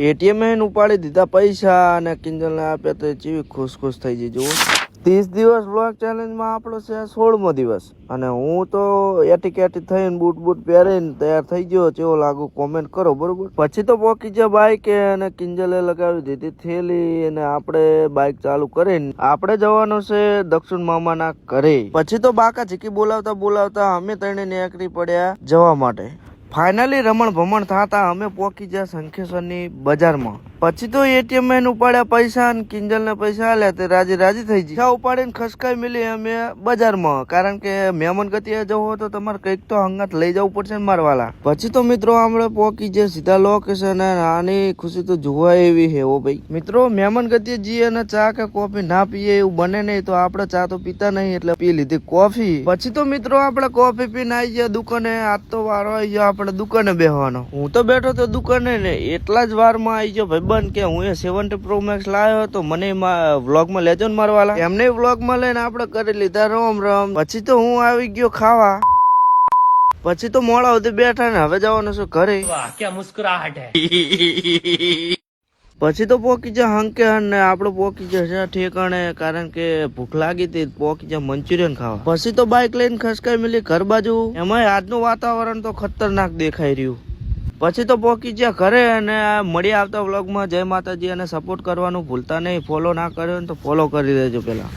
ATM એને ઉપાડી દીધા પૈસા અને કિંજલને આપ્યા તો જેવી ખુશ થઈ જઈ. જુઓ 30 દિવસ બ્લોગ ચેલેન્જમાં આપણો છે 16મો દિવસ અને હું તો એટી થઈને બૂટ પહેરીને તૈયાર થઈ ગયો. ચેવો લાગુ કોમેન્ટ કરો બરોબર. પછી તો પોકી ગયા બાઈક અને કિંજલે લગાવી દીધી થેલી અને આપણે બાઈક ચાલુ કરીને આપણે જવાનું છે દક્ષિણ મામાના ઘરે. પછી તો બાકા ઝીકી બોલાવતા અમે ત્રણે નીકળી પડ્યા જવા માટે. ફાઇનલી રમણ ભમણ થતા અમે પોકી ગયા શંખેશ્વરની બજારમાં. પછી તો એટીએમ એને ઉપાડ્યા પૈસા અને કિંજલને પૈસા આલ્યા તે રાજી થઈ ગઈ. ઉપાડીને ખસકાઈ મિલી અમે બજારમાં, કારણ કે મહેમાન ગતિએ જવું તો તમારે કંઈક તો હંગાત લઈ જવું પડશે ને મારવાલા. પછી તો મિત્રો આપણે પોકી ગયા સીધા લોકેશન. આની ખુશી તો જોવા એવી હે ઓ ભાઈ. મિત્રો મહેમાન ગતિએ જઈએ અને ચા કે કોફી ના પીએ એવું બને નહીં, તો આપણે ચા તો પીતા નહીં એટલે પી લીધી કોફી. પછી તો મિત્રો આપણે કોફી પીને આવી ગયા દુકાને. આજ તો વારો આવી ગયો આપણે દુકાને બેસવાનો. હું તો બેઠો તો દુકાને ને એટલા જ વારમાં આવી ગયો ભાઈ કે હું 70 Pro Max લાવ્યો હતો. મને વ્લોગમાં લેજો ને મારવાલા. એમને વ્લોગમાં લઈને આપણે કરી લીધા રામ. પછી તો હું આવી ગયો ખાવા. પછી તો મોડા સુધી બેઠા ને હવે જવાનું છે ઘરે. ક્યાં મુસ્કરાહટ હે. પછી તો પોકી જા હંકે ને આપણે પોકી જા ઠેકાણે, કારણ કે ભૂખ લાગી હતી. પોકી જા મંચુરિયન ખાવા. પછી તો બાઇક લઈને ખસકાઈ મિલી ઘર બાજુ. એમાં આજનું વાતાવરણ તો ખતરનાક દેખાઈ રહ્યું. પછી તો પોકી ગયા ઘરે અને મળી આવતા વ્લોગમાં જય માતાજી અને સપોર્ટ કરવાનું ભૂલતા નહીં. ફોલો ના કર્યો ને તો ફોલો કરી દેજો પેલા.